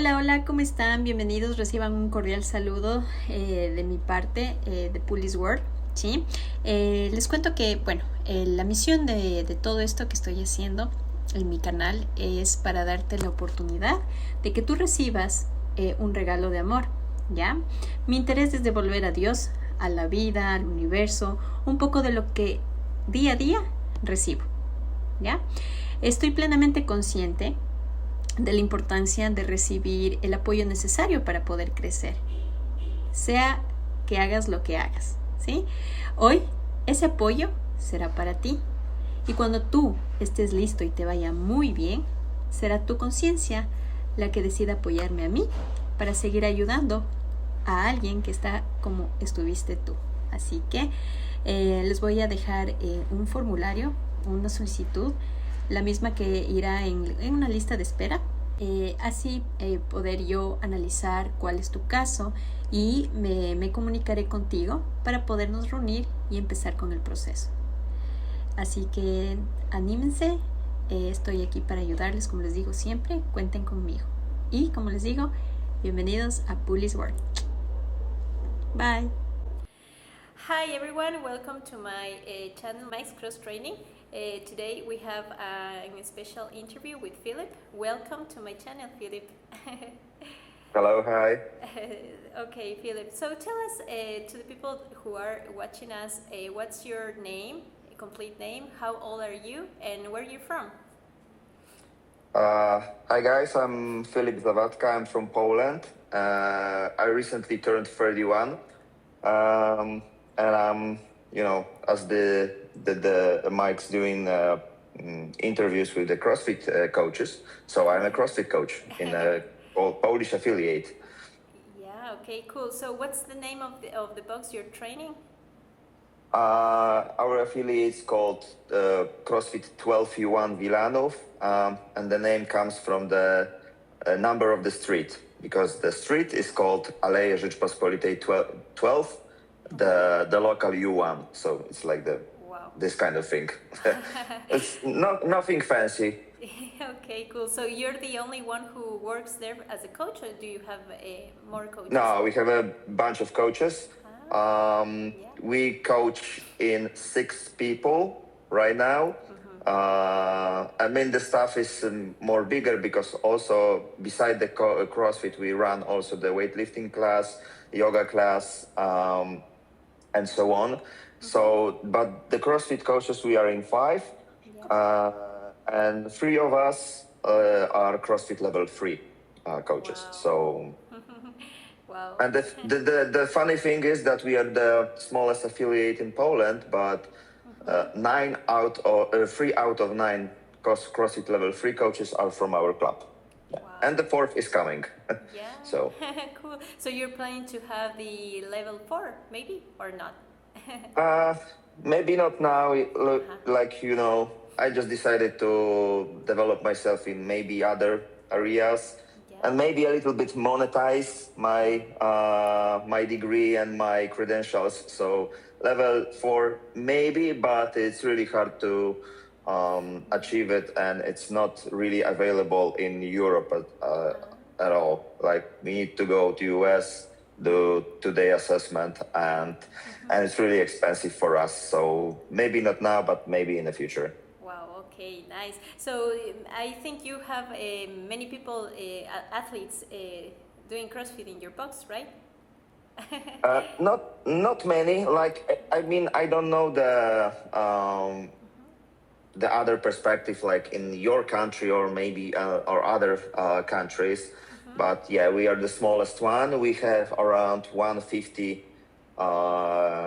Hola, hola, ¿cómo están? Bienvenidos, reciban un cordial saludo de mi parte de Police World, ¿sí? Les cuento que, la misión de todo esto que estoy haciendo en mi canal es para darte la oportunidad de que tú recibas un regalo de amor, ¿ya? Mi interés es devolver a Dios, a la vida, al universo, un poco de lo que día a día recibo, ¿ya? Estoy plenamente consciente de la importancia de recibir el apoyo necesario para poder crecer, sea que hagas lo que hagas, ¿sí? Hoy ese apoyo será para ti y cuando tú estés listo y te vaya muy bien, será tu conciencia la que decida apoyarme a mí para seguir ayudando a alguien que está como estuviste tú. Así que les voy a dejar un formulario, una solicitud, la misma que irá en una lista de espera, así poder yo analizar cuál es tu caso y me comunicaré contigo para podernos reunir y empezar con el proceso. Así que anímense, estoy aquí para ayudarles, como les digo siempre, cuenten conmigo. Y como les digo, bienvenidos a Police World. Bye. Hi everyone, welcome to my channel, Mike's Cross Training. Today we have a special interview with Filip. Welcome to my channel, Filip. Hello, hi. Okay, Filip. So tell us to the people who are watching us, what's your name, complete name, how old are you, and where are you from? Hi guys, I'm Filip Zawadka, I'm from Poland. I recently turned 31. And I'm, as the Mike's doing interviews with the CrossFit coaches. So I'm a CrossFit coach in a Polish affiliate. Yeah, okay, cool. So what's the name of the box you're training? Our affiliate is called CrossFit 12U1 Wilanów, and the name comes from the number of the street, because the street is called Aleje Rzeczpospolitej 12, the local U1, so it's like this kind of thing. It's nothing fancy. Okay, cool. So you're the only one who works there as a coach, or do you have more coaches? No, we have a bunch of coaches. We coach in 6 people right now. The staff is more bigger because also beside the CrossFit, we run also the weightlifting class, yoga class, and so on. So, but the CrossFit coaches, we are in 5, and 3 of us are CrossFit level 3 coaches. Wow. So, wow. And the funny thing is that we are the smallest affiliate in Poland, but 3 out of 9 CrossFit level 3 coaches are from our club. Wow. And the 4th is coming. Yeah. So cool. So you're planning to have the level 4, maybe, or not? Maybe not now. I just decided to develop myself in maybe other areas, and maybe a little bit monetize my degree and my credentials. So level 4 maybe, but it's really hard to achieve it, and it's not really available in Europe at all. Like, we need to go to US, do 2-day assessment, and it's really expensive for us. So maybe not now, but maybe in the future. Wow, okay, nice. So I think you have many people, athletes, doing CrossFit in your box, right? Not many. I don't know the other perspective, like in your country or maybe or other countries. But yeah, we are the smallest one. We have around 150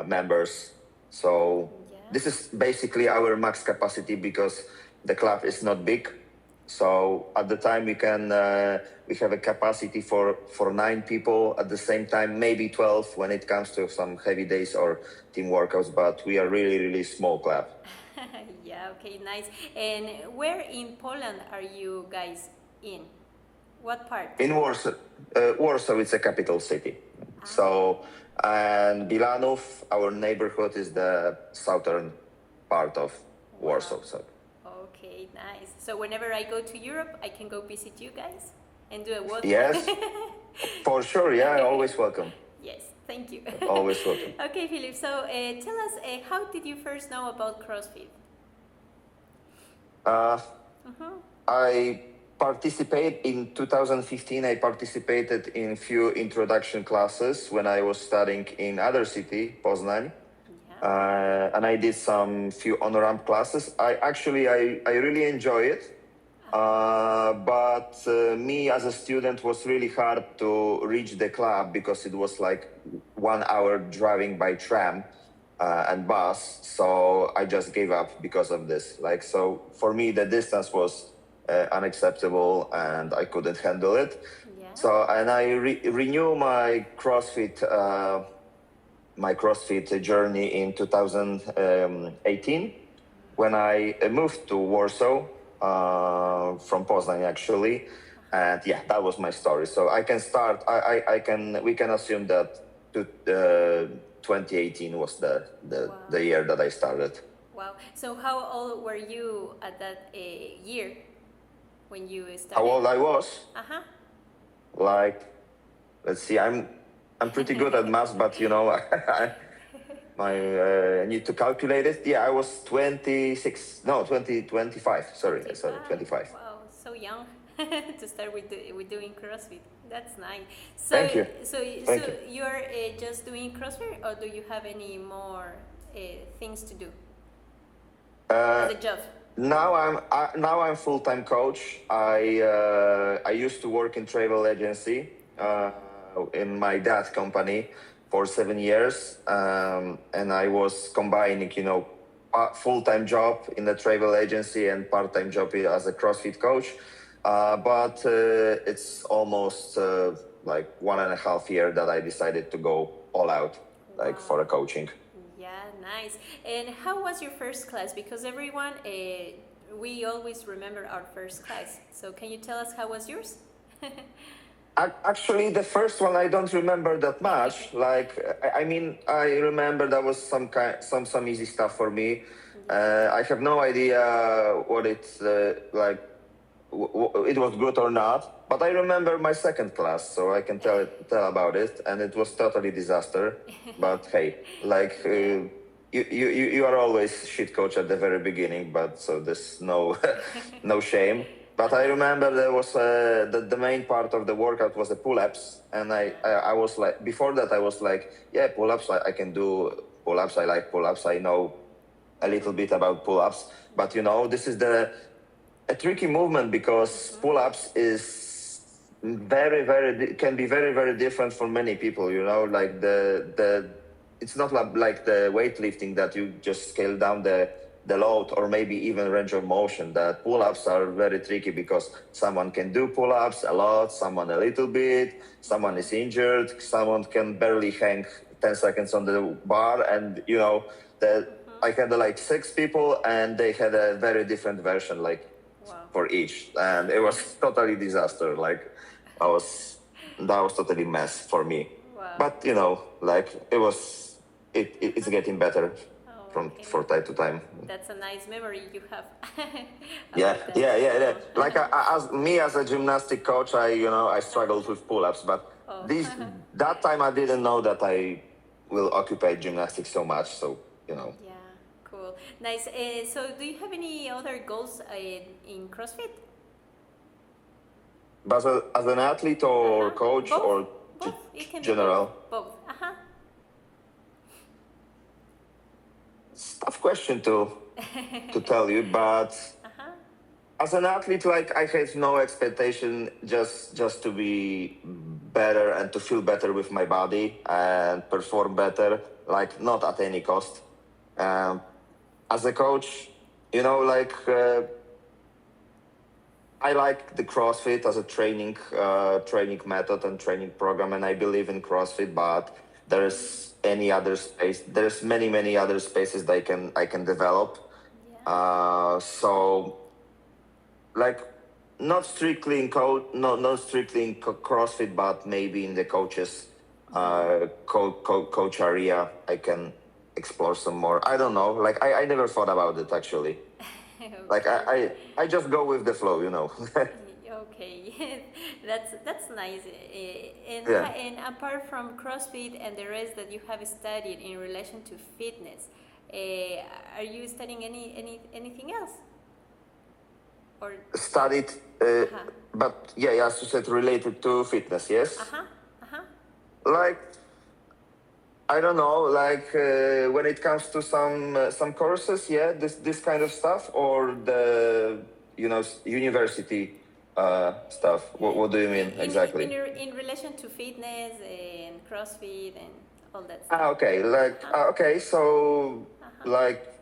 members. So this is basically our max capacity because the club is not big. So at the time we have a capacity for 9 people at the same time, maybe 12 when it comes to some heavy days or team workouts. But we are really, really small club. Yeah. Okay. Nice. And where in Poland are you guys in? What part? In Warsaw. Warsaw is a capital city. So, and Wilanów, our neighborhood, is the southern part of Warsaw. So. Okay, nice. So whenever I go to Europe, I can go visit you guys? and do a walk. Yes, for sure. Yeah, always welcome. Yes, thank you. Always welcome. Okay, Filip, so tell us, how did you first know about CrossFit? I participate in 2015. I participated in few introduction classes when I was studying in other city, Poznań. And I did some few on-ramp classes. I really enjoy it. But me as a student was really hard to reach the club because it was like 1 hour driving by tram and bus. So I just gave up because of this. Like, so for me, the distance was unacceptable and I couldn't handle it. Yeah. So, and I renew my CrossFit journey in 2018 when I moved to Warsaw from Poznań actually, and yeah, that was my story. So I can start. We can assume that 2018 was the year that I started. Wow. So how old were you at that year when you started? How old I was? Like, let's see. I'm pretty good at math, but you know, I need to calculate it. Yeah, I was 25. Sorry, 25. Wow, so young to start with doing CrossFit. That's nice. So, Thank you. So you're just doing CrossFit, or do you have any more things to do as a job? Now I'm full-time coach. I used to work in travel agency in my dad's company for 7 years, and I was combining, you know, full-time job in the travel agency and part-time job as a CrossFit coach. But it's almost like 1.5 years that I decided to go all out, like for a coaching. Yeah, nice. And how was your first class? Because everyone, we always remember our first class. So can you tell us how was yours? Actually, the first one I don't remember that much. Like, I mean, I remember that was some easy stuff for me. I have no idea what it's like. It was good or not. But I remember my second class, so I can tell about it, and it was totally disaster. But hey, like you are always shit coach at the very beginning, but so there's no no shame. But I remember there was the main part of the workout was the pull-ups, and I was like, before that I was like, yeah, pull-ups, I can do pull-ups, I like pull-ups, I know a little bit about pull-ups, but you know, this is a tricky movement because pull-ups is can be very different for many people, you know, like it's not like the weightlifting that you just scale down the load or maybe even range of motion. That pull-ups are very tricky because someone can do pull-ups a lot, someone a little bit, someone is injured, someone can barely hang 10 seconds on the bar, and you know I had like 6 people and they had a very different version like for each, and it was totally disaster. Like that was totally mess for me. But you know, like it's getting better for time to time. That's a nice memory you have. Yeah. Like as a gymnastic coach, I struggled with pull-ups, but that time I didn't know that I will occupy gymnastics so much. So Yeah, cool, nice. So do you have any other goals in CrossFit? But as an athlete or coach both. or Both. It can general? Be both. It's a tough question to tell you, but as an athlete, like I have no expectation just to be better and to feel better with my body and perform better, like not at any cost. As a coach, you know, like I like the CrossFit as a training method and training program, and I believe in CrossFit, but there's any other space. There's many other spaces that I can develop. Yeah. So, like, not strictly in CrossFit, but maybe in the coaches coach area, I can explore some more. I don't know. Like, I never thought about it actually. Like I just go with the flow, you know. Okay, that's nice. Yeah. And apart from CrossFit and the rest that you have studied in relation to fitness, are you studying anything else? Or Studied, uh-huh. but yeah, as you said, related to fitness, yes? Uh-huh. Uh-huh. Like, I don't know, like when it comes to some courses, yeah, this kind of stuff, or the university stuff. What do you mean exactly? In relation to fitness and CrossFit and all that stuff. Okay, like okay, so like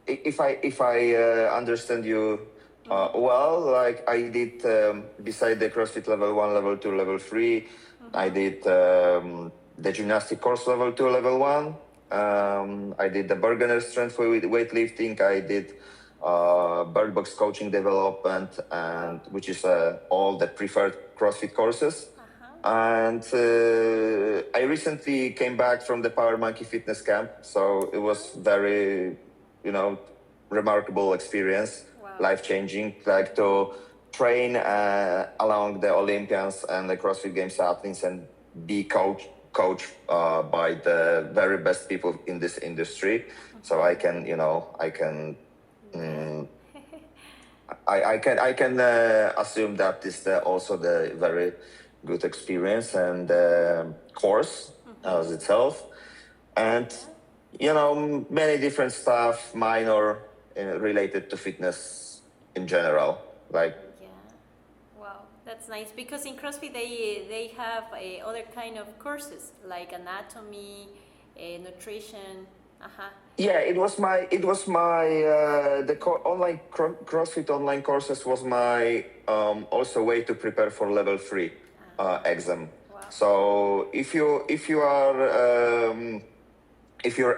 if I understand you well, like I did beside the CrossFit level 1, level 2, level 3, I did the gymnastic course level 2, level 1. I did the beginner strength with weightlifting. I did bird box coaching development, and which is all the preferred CrossFit courses. And I recently came back from the Power Monkey Fitness Camp, so it was very, remarkable experience, Wow. life-changing, like to train along the Olympians and the CrossFit Games athletes and be coached by the very best people in this industry. So I can, I can assume that this also the very good experience and course as itself, and many different stuff minor related to fitness in general, like Yeah. Wow, that's nice because in CrossFit they have other kind of courses like anatomy, nutrition. Uh-huh. yeah, it was my online CrossFit online courses was my also way to prepare for level 3 exam. Wow. So if you're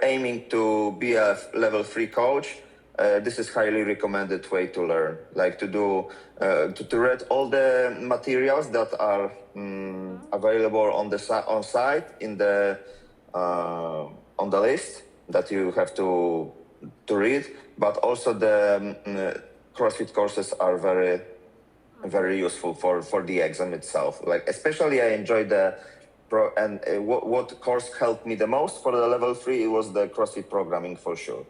aiming to be a level 3 coach, this is highly recommended way to learn, like to do to read all the materials that are available on site in the on the list that you have to read, but also the CrossFit courses are very useful for the exam itself. Like especially I enjoyed the and what course helped me the most for the level 3, it was the CrossFit programming for sure.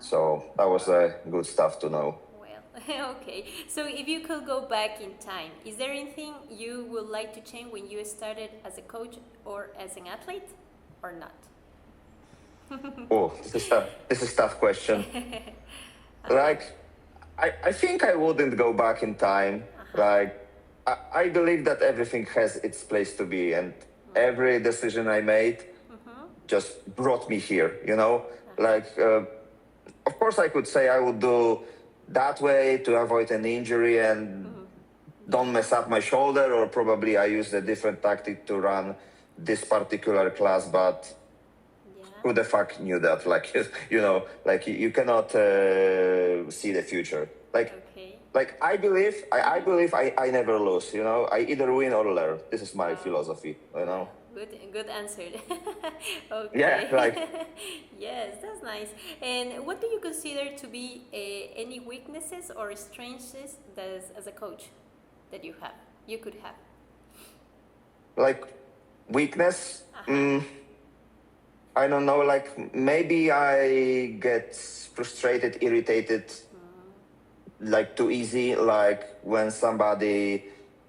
So that was good stuff to know. Well, okay. So if you could go back in time, is there anything you would like to change when you started as a coach or as an athlete, or not? Oh, this is tough question. Like, I think I wouldn't go back in time. Like, I believe that everything has its place to be, and every decision I made just brought me here. Like, of course, I could say I would do that way to avoid an injury and don't mess up my shoulder, or probably I used a different tactic to run this particular class, but who the fuck knew that? Like, like you cannot see the future. Like, I believe I never lose. I either win or learn. This is my philosophy. Good answer. Okay. Yeah, like Yes, that's nice. And what do you consider to be any weaknesses or strengths that as a coach that you could have? Like weakness. I don't know, like maybe I get frustrated, irritated, like too easy, like when somebody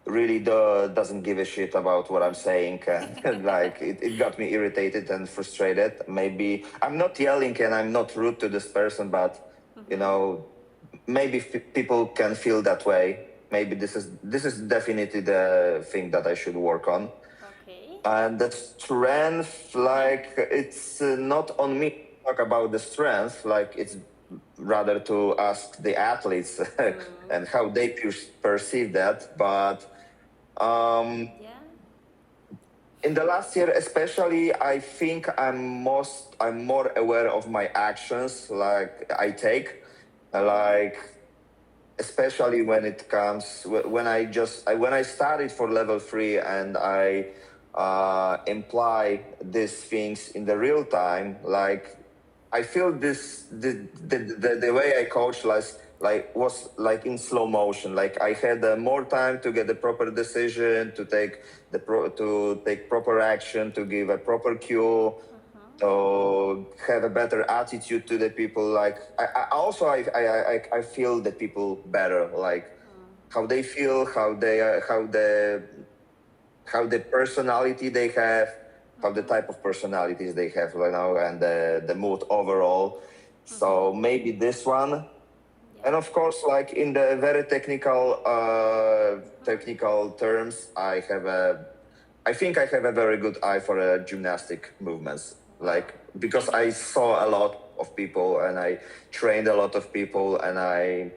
really doesn't give a shit about what I'm saying, and like it got me irritated and frustrated. Maybe I'm not yelling and I'm not rude to this person, but maybe people can feel that way. Maybe this is definitely the thing that I should work on. And the strength, like it's not on me to talk about the strength, like it's rather to ask the athletes and how they perceive that. But in the last year especially, I think I'm more aware of my actions, like I take, like especially when it comes when I started for level 3 and I imply these things in the real time, like I feel the way I coach was like in slow motion. Like I had more time to get the proper decision, to take proper action, to give a proper cue, to have a better attitude to the people. Like I feel the people better, like how they feel, how the personality they have, how the type of personalities they have right now, and the mood overall. So maybe this one. And of course, like in the very technical terms, I think I have a very good eye for gymnastic movements. Like, because I saw a lot of people and I trained a lot of people, and I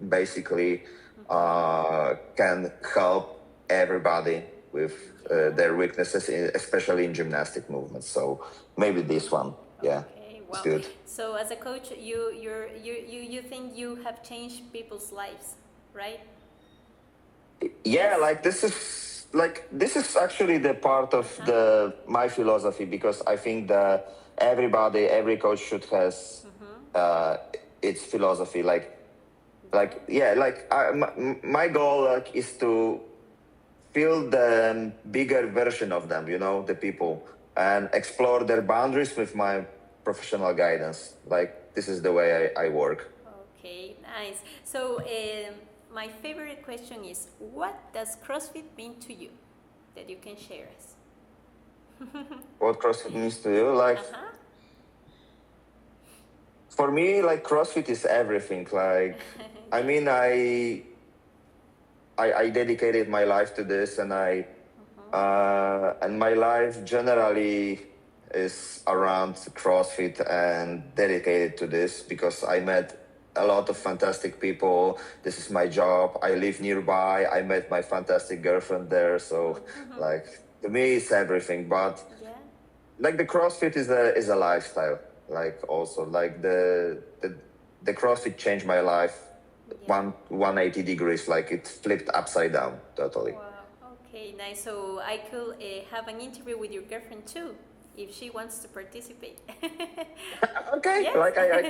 basically can help everybody with their weaknesses, especially in gymnastic movements. So maybe this one, yeah. Okay, it's wow. good. So as a coach, you think you have changed people's lives, right? Yeah, Yes. like this is actually the part of my philosophy, because I think that every coach should has its philosophy. My goal is to feel the bigger version of them, the people, and explore their boundaries with my professional guidance. Like, this is the way I work. Okay, nice. So my favorite question is, what does CrossFit mean to you that you can share us? What CrossFit means to you? Like, for me, like, CrossFit is everything. Like, I mean, I dedicated my life to this, and and my life generally is around CrossFit and dedicated to this, because I met a lot of fantastic people. This is my job. I live nearby. I met my fantastic girlfriend there. So, like, to me, it's everything. But like, the CrossFit is a lifestyle. Like, also, like the CrossFit changed my life 180 degrees. Like, it flipped upside down totally. Wow. Okay, nice. So I could have an interview with your girlfriend too, if she wants to participate. Okay, Yes. like I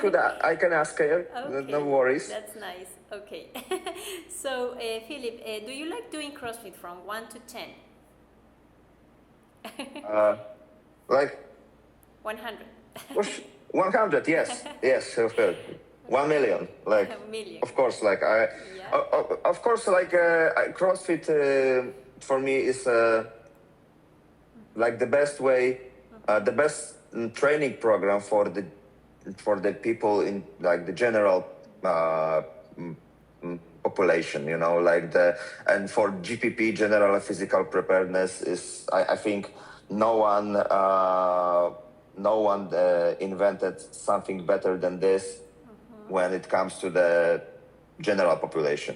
can ask her. Okay, No worries. that's nice. Okay. So, Filip, do you like doing CrossFit from 1 to 10? Like 100. 100, yes, yes, of course. 1 million, like, A million. of course, like of course, like CrossFit for me is like the best way, the best training program for the people in, like, the general population, like and for GPP, general physical preparedness, is I think no one invented something better than this when it comes to the general population.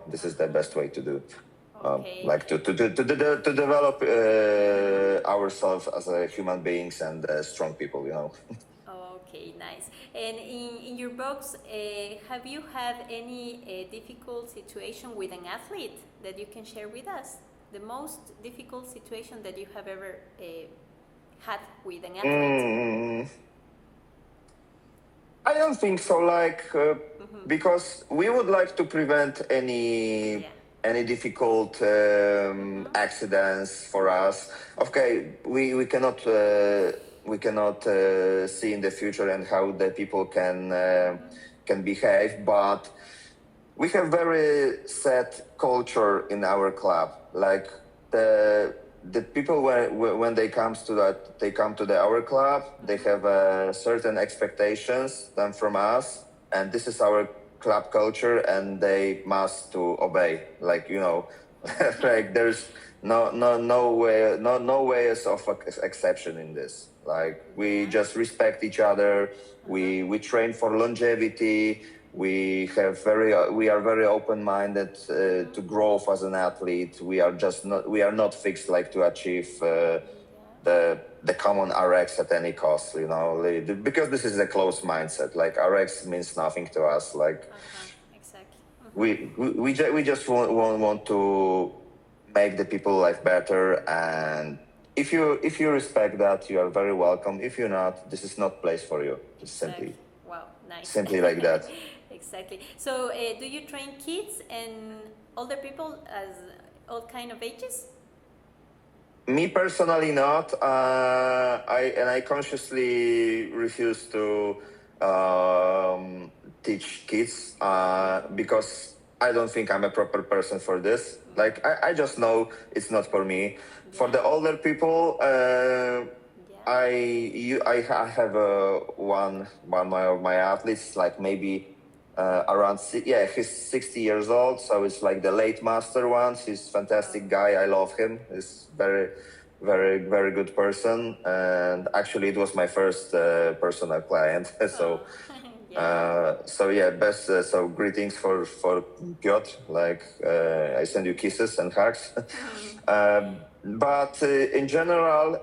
This is the best way to do. Okay. Like to develop ourselves as human beings and strong people. Okay, nice. And in your books, have you had any difficult situation with an athlete that you can share with us? The most difficult situation that you have ever had with an athlete? I don't think so. Like, because we would like to prevent any difficult accidents for us. Okay, we cannot see in the future and how the people can behave, but we have very set culture in our club. Like, the people, when they come to our club, they have certain expectations done from us, and this is our club culture, and they must to obey. Like, like, there's no ways of exception in this. Like, we just respect each other. We train for longevity. We are very open-minded to growth as an athlete. We are not fixed, like, to achieve the common RX at any cost, because this is a closed mindset. Like, RX means nothing to us. Like, exactly. we just want to make the people's life better, and if you respect that, you are very welcome. If you're not, this is not place for you. Just Exactly. Wow, nice. simply like that. exactly. So, do you train kids and older people as all kind of ages? Me personally, not. I consciously refuse to teach kids because I don't think I'm a proper person for this. Like I just know it's not for me. For the older people, I have one of my athletes, like maybe around he's 60 years old, so it's like the late master ones. He's fantastic guy. I love him. He's very good person, and actually it was my first personal client. So best. So greetings for Piotr. Like I send you kisses and hugs. But in general,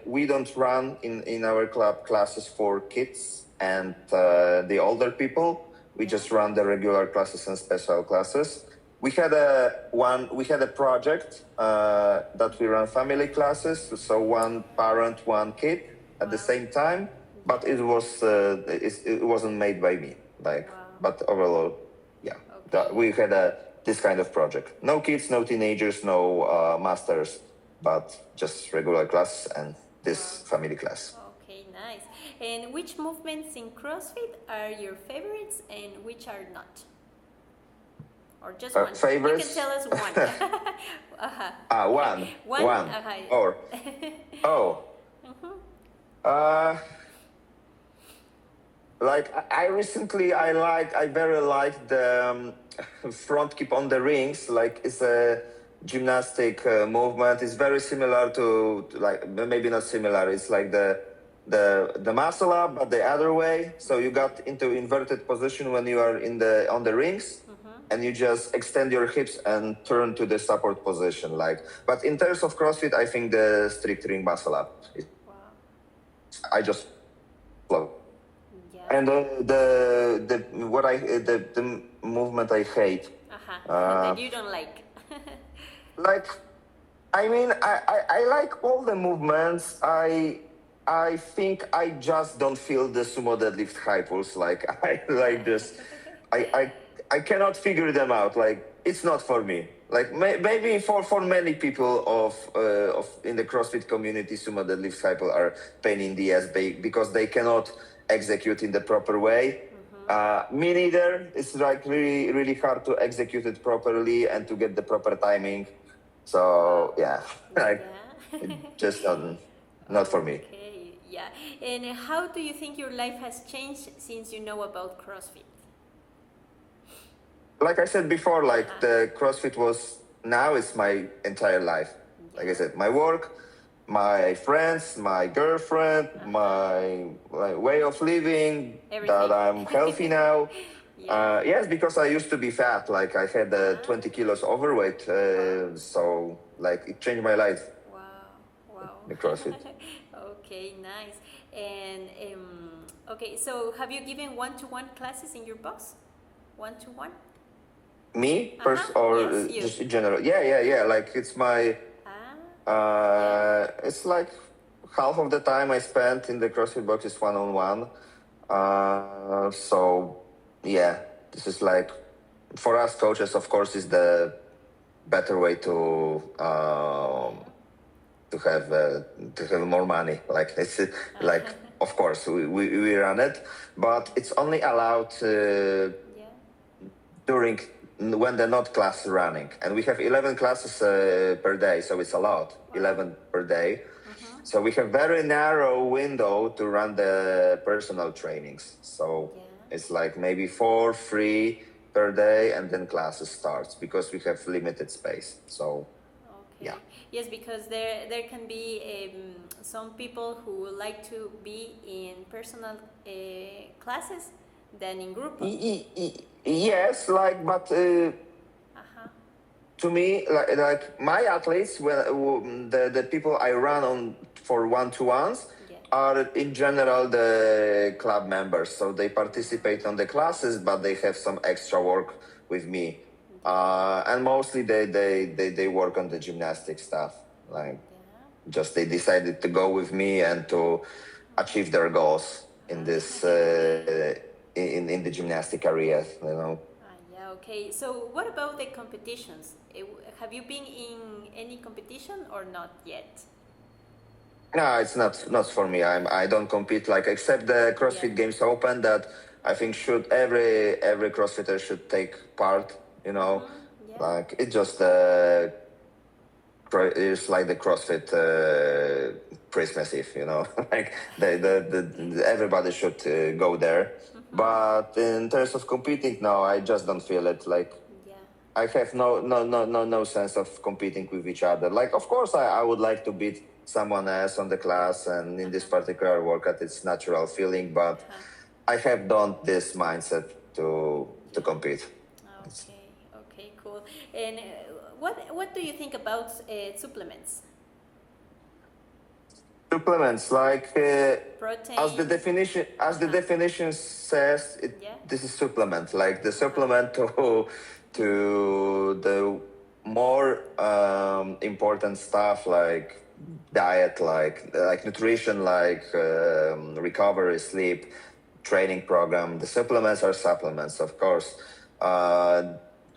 we don't run in our club classes for kids and the older people. We just run the regular classes and special classes. We had a project that we run family classes, so one parent, one kid at the same time. But it wasn't made by me. But overall, we had this kind of project. No kids, no teenagers, no masters, but just regular class and this family class. Okay, nice. And which movements in CrossFit are your favorites and which are not? Or just one? Favorites? You can tell us one. One. One. Or like I very like the front kick on the rings. Like it's a gymnastic movement. It's very similar to like maybe not similar. It's like the muscle up, but the other way. So you got into inverted position when you are on the rings, and you just extend your hips and turn to the support position. But in terms of CrossFit, I think the strict ring muscle up. I just love. And the movement I hate. That you don't like. I like all the movements. I think I just don't feel the sumo deadlift high pulse. Like I like this. I cannot figure them out. Like it's not for me. Like maybe for many people of in the CrossFit community, sumo deadlift high pull are pain in the ass because they cannot execute in the proper way. Me neither. It's like really hard to execute it properly and to get the proper timing. So just not for me. Okay, yeah. And how do you think your life has changed since you know about CrossFit? Like I said before, the CrossFit now it's my entire life. Like I said, my work, my friends, my girlfriend, my way of living, everything. That I'm healthy now. Yes, because I used to be fat. Like I had 20 kilos overweight. So it changed my life. Wow. The CrossFit. Okay, nice. And okay, so have you given one-to-one classes in your box? One-to-one? Me first or yes, just in general? Yeah. Like it's my. It's like half of the time I spent in the CrossFit box is one-on-one. So yeah, this is like for us coaches, of course, is the better way to have more money. Like it's like of course we run it, but it's only allowed during when they're not class running, and we have 11 classes per day, so it's a lot. 11 per day. So we have very narrow window to run the personal trainings. So it's like maybe 4 free per day, and then classes starts because we have limited space. So yes, because there can be some people who like to be in personal classes than in group. Yes, but to me, like my athletes, the people I run on for one-to-ones are in general the club members. So they participate on the classes, but they have some extra work with me, and mostly they work on the gymnastic stuff. Just they decided to go with me and to achieve their goals in this in the gymnastic area, you know. Yeah, okay. So what about the competitions? Have you been in any competition or not yet? No, it's not for me. I don't compete, like, except the CrossFit Games Open that I think should every CrossFitter should take part, you know. Like it just it's like the CrossFit Christmas Eve, you know. Like everybody should go there. But in terms of competing, no, I just don't feel it. Like I have no sense of competing with each other. Like, of course, I would like to beat someone else on the class, and in this particular workout, it's natural feeling. But I have done this mindset to compete. Okay, cool. And what do you think about supplements? Supplements, like Protein. as the definition says, this is supplement. Like the supplement to the more important stuff like diet, like nutrition, like recovery, sleep, training program. The supplements are supplements, of course.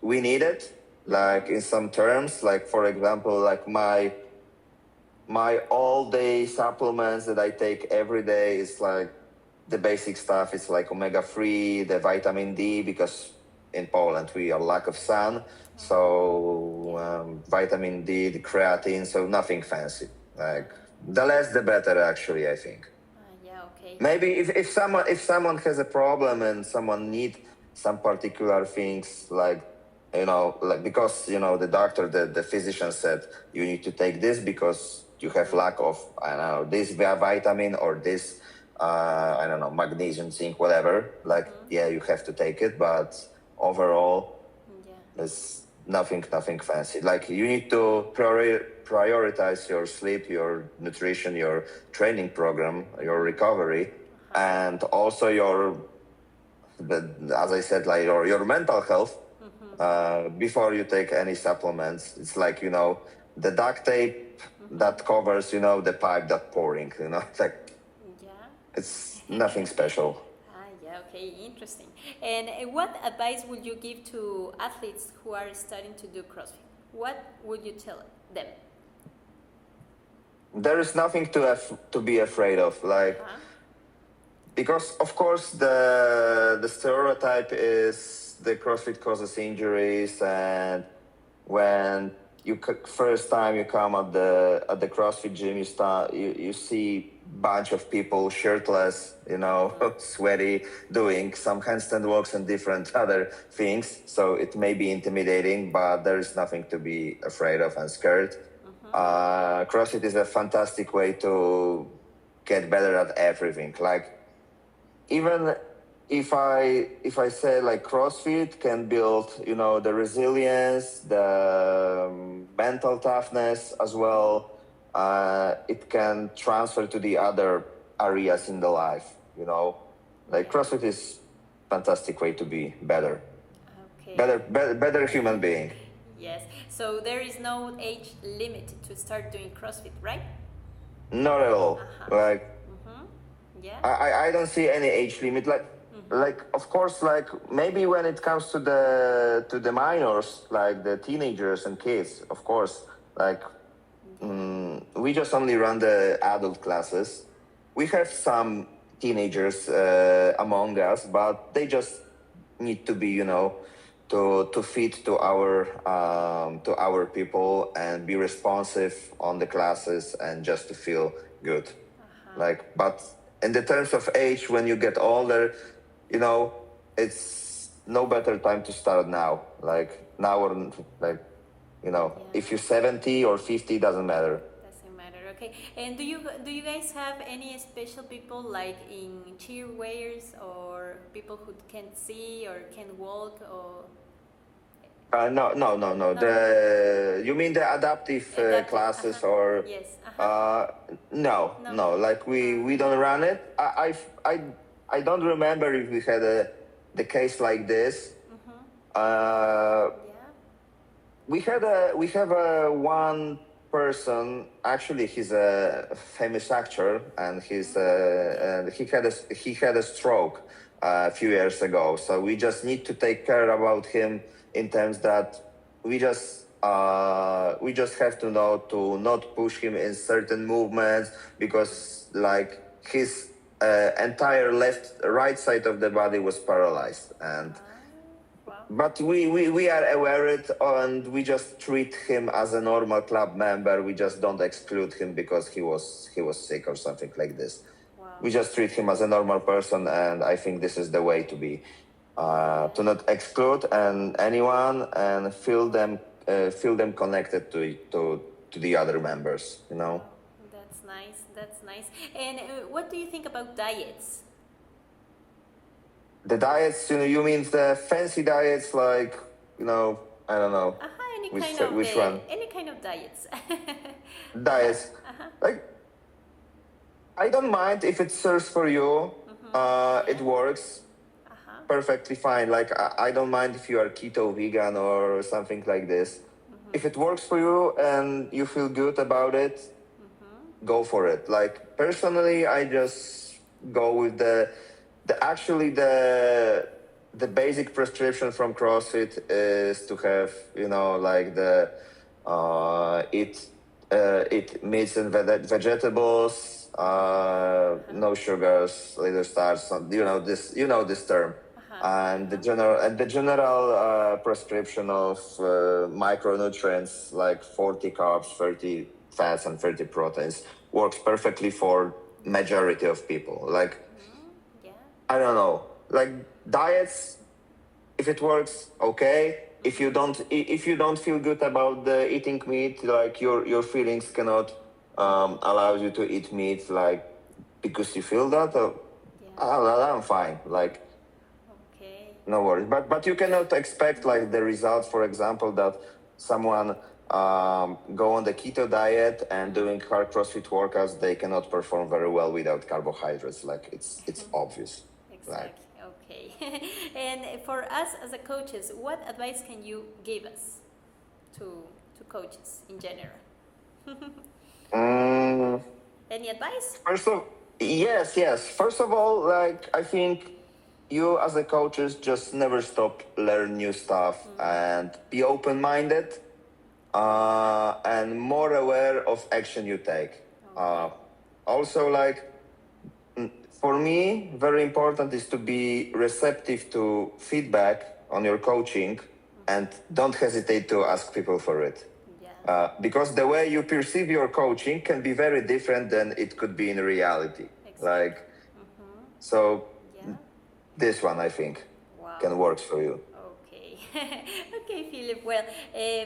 We need it, like in some terms, like for example, like my all-day supplements that I take every day is like the basic stuff. It's like omega-3, the vitamin D, because in Poland we are lack of sun, so vitamin D, the creatine, so nothing fancy. Like the less the better, actually, I think. Okay. Maybe if someone has a problem and someone need some particular things, like, you know, like because, you know, the doctor, the physician said you need to take this because you have lack of, I don't know, this vitamin or this, I don't know, magnesium, zinc, whatever. Like, yeah, you have to take it, but overall, it's nothing fancy. Like, you need to prioritize your sleep, your nutrition, your training program, your recovery, and also as I said, like your mental health. Before you take any supplements, it's like, you know, the duct tape that covers, you know, the pipe that pouring, you know, it's like, it's nothing special. Okay, interesting. And what advice would you give to athletes who are starting to do CrossFit? What would you tell them? There is nothing to be afraid of, like, because of course the stereotype is the CrossFit causes injuries, and when first time you come at the CrossFit gym, you see bunch of people shirtless, you know, sweaty, doing some handstand walks and different other things. So it may be intimidating, but there is nothing to be afraid of and scared. CrossFit is a fantastic way to get better at everything. Like, even if I say, like, CrossFit can build, you know, the resilience, the mental toughness as well. It can transfer to the other areas in the life, you know. Like, CrossFit is fantastic way to be better. Better human being. Yes. So there is no age limit to start doing CrossFit, right? Not at all. Like, I don't see any age limit. Like, of course, like, maybe when it comes to the minors, like the teenagers and kids, of course, like, we just only run the adult classes. We have some teenagers among us, but they just need to be, you know, to fit to our people and be responsive on the classes and just to feel good. Like, but in the terms of age, when you get older, you know, it's no better time to start now. Like, now, or like, you know, if you're 70 or 50, doesn't matter. Okay. And do you guys have any special people, like in cheerleaders or people who can't see or can't walk, or? No. You mean the adaptive classes or? Yes. No. Like, we don't run it. I don't remember if we had the case like this. We have one person. Actually, he's a famous actor, and he had a stroke a few years ago. So we just need to take care about him in terms that we just have to know to not push him in certain movements, because like his entire right side of the body was paralyzed. And but we are aware it, and we just treat him as a normal club member. We just don't exclude him because he was sick or something like this. We just treat him as a normal person, and I think this is the way to be, to not exclude anyone and feel them connected to the other members. That's nice. That's nice. And what do you think about diets? The diets, you mean the fancy diets, like, I don't know. Which one? Any kind of diets. Diets. Like, I don't mind if it serves for you. It works perfectly fine. Like, I don't mind if you are keto, vegan, or something like this. If it works for you and you feel good about it, go for it. Like, personally, I just go with the basic prescription from CrossFit is to have, like eat meats and vegetables, no sugars, little starch, this term. And the general prescription of micronutrients like 40 carbs, 30 fats, and 30 proteins works perfectly for majority of people. Like, I don't know, like diets, if it works, okay. If you don't feel good about the eating meat, like your feelings cannot allow you to eat meat, like because you feel that, I'm fine. Like, no worries. But you cannot expect like the results, for example, that someone go on the keto diet and doing hard CrossFit workouts, they cannot perform very well without carbohydrates. Like, it's obvious. Exactly. Okay. And for us as a coaches, what advice can you give us to coaches in general? Any advice? Yes. First of all, like, I think you as a coaches just never stop learn new stuff and be open-minded and more aware of action you take. Also, like, for me, very important is to be receptive to feedback on your coaching and don't hesitate to ask people for it. Because the way you perceive your coaching can be very different than it could be in reality. Exactly. Like, so this one, I think, can work for you. Okay. Okay, Filip. Well,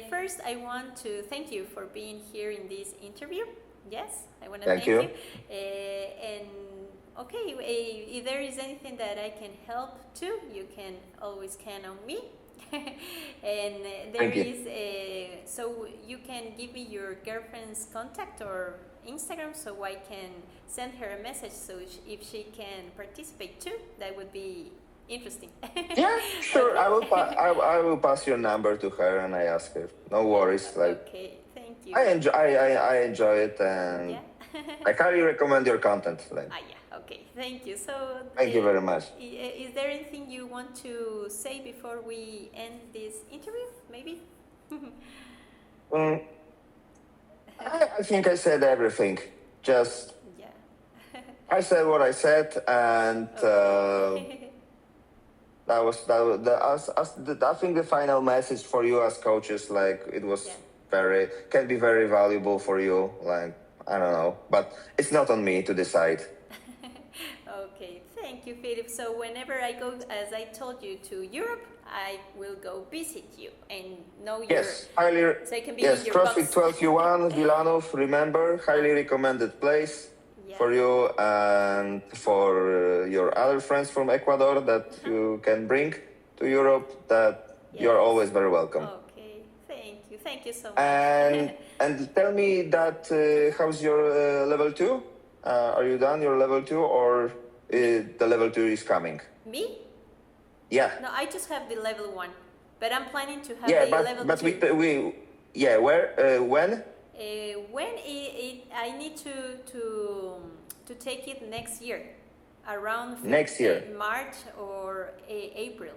first I want to thank you for being here in this interview. Yes, I want to thank you. And okay, if there is anything that I can help too, you can always count on me. And there is so you can give me your girlfriend's contact or Instagram so I can send her a message, so if she can participate too, that would be interesting. Yeah, sure. Okay. I will pass your number to her and I ask her. No worries. Like, okay, thank you. I enjoy it, and I highly recommend your content. Like. Okay, thank you. So thank you very much. Is there anything you want to say before we end this interview? Maybe. I think I said everything. Just I said what I said, and I think the final message for you as coaches, like, it was can be very valuable for you. Like, I don't know, but it's not on me to decide. Okay, thank you, Filip. So whenever I go, as I told you, to Europe, I will go visit you and know your... Highly, so I can be in your CrossFit box. 12U1, Wilanów, remember, highly recommended place for you and for your other friends from Ecuador that you can bring to Europe, that you're always very welcome. Okay, thank you so much. And tell me that, how's your level 2? Are you done your level 2, or the level 2 is coming? Me? Yeah. No, I just have the level 1, but I'm planning to have the level 2. But when? When I need to take it next year. Around Next year. March or April,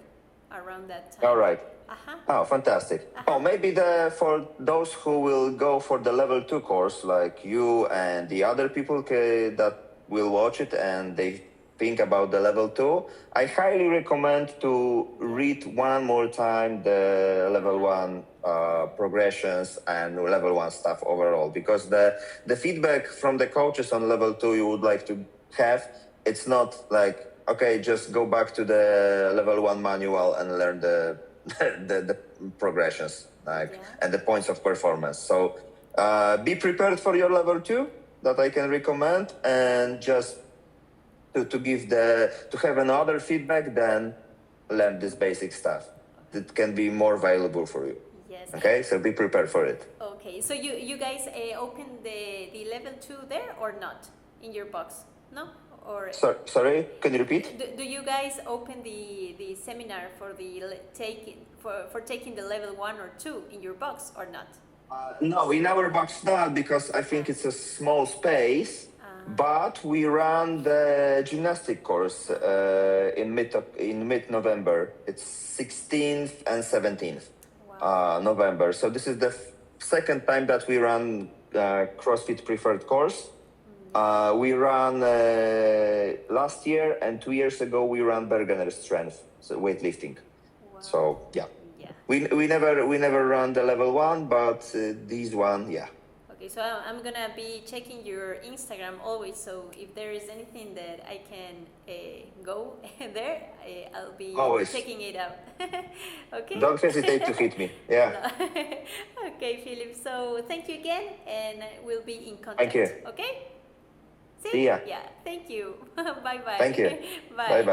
around that time. All right. Uh-huh. Oh, fantastic. Oh, maybe for those who will go for the level 2 course, like you and the other people that will watch it and they think about the level 2, I highly recommend to read one more time the level 1 progressions and level 1 stuff overall, because the feedback from the coaches on level 2 you would like to have, it's not like, okay, just go back to the level 1 manual and learn the progressions, and the points of performance. So be prepared for your level 2, that I can recommend, and just to have another feedback, then learn this basic stuff that can be more valuable for you. Yes. Okay, so be prepared for it. Okay, so you guys open the level 2 there or not in your box? No? Or sorry, can you repeat? Do you guys open the seminar for taking the level 1 or 2 in your box or not? No, in our box not, because I think it's a small space. But we run the gymnastic course in mid-November. It's 16th and 17th November. So this is the second time that we run CrossFit preferred course. We ran last year, and 2 years ago we ran Bergener strength, so weightlifting. Wow. So yeah. We never run the level 1, but this one, yeah. Okay, so I'm gonna be checking your Instagram always. So if there is anything that I can go there, I'll be always checking it out. Okay. Don't hesitate to hit me. Yeah. No. Okay, Filip. So thank you again, and we'll be in contact. Thank you. Okay. See ya. Yeah. Thank you. Bye bye. Thank you. Bye. Bye bye.